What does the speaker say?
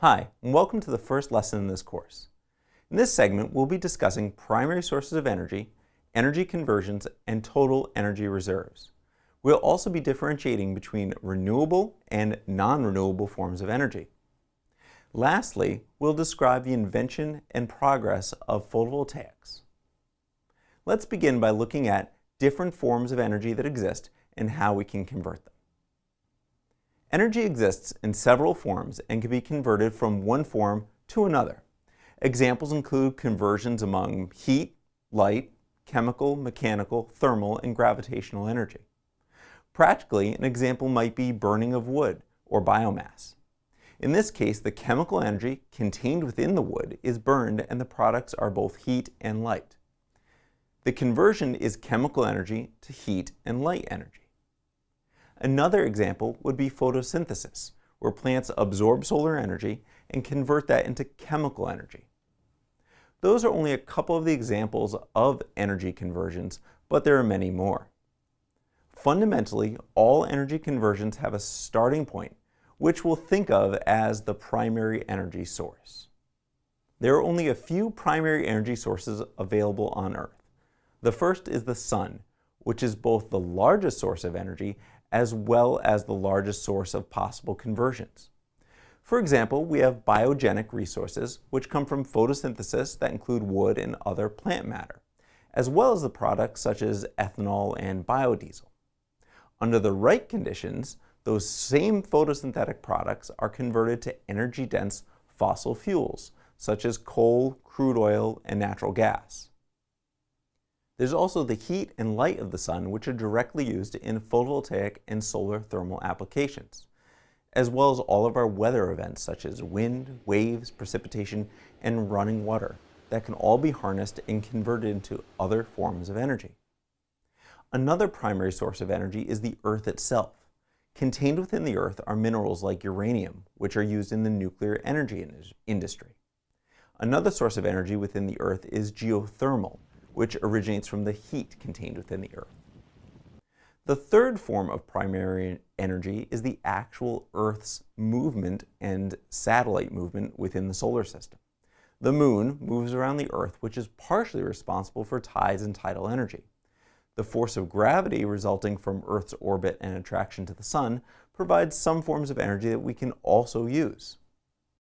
Hi, and welcome to the first lesson in this course. In this segment, we'll be discussing primary sources of energy, energy conversions, and total energy reserves. We'll also be differentiating between renewable and non-renewable forms of energy. Lastly, we'll describe the invention and progress of photovoltaics. Let's begin by looking at different forms of energy that exist and how we can convert them. Energy exists in several forms and can be converted from one form to another. Examples include conversions among heat, light, chemical, mechanical, thermal, and gravitational energy. Practically, an example might be burning of wood or biomass. In this case, the chemical energy contained within the wood is burned and the products are both heat and light. The conversion is chemical energy to heat and light energy. Another example would be photosynthesis, where plants absorb solar energy and convert that into chemical energy. Those are only a couple of the examples of energy conversions, but there are many more. Fundamentally, all energy conversions have a starting point, which we'll think of as the primary energy source. There are only a few primary energy sources available on Earth. The first is the sun, which is both the largest source of energy as well as the largest source of possible conversions. For example, we have biogenic resources, which come from photosynthesis that include wood and other plant matter, as well as the products such as ethanol and biodiesel. Under the right conditions, those same photosynthetic products are converted to energy-dense fossil fuels, such as coal, crude oil, and natural gas. There's also the heat and light of the sun, which are directly used in photovoltaic and solar thermal applications, as well as all of our weather events such as wind, waves, precipitation, and running water that can all be harnessed and converted into other forms of energy. Another primary source of energy is the Earth itself. Contained within the Earth are minerals like uranium, which are used in the nuclear energy industry. Another source of energy within the Earth is geothermal, which originates from the heat contained within the Earth. The third form of primary energy is the actual Earth's movement and satellite movement within the solar system. The moon moves around the Earth, which is partially responsible for tides and tidal energy. The force of gravity resulting from Earth's orbit and attraction to the sun provides some forms of energy that we can also use.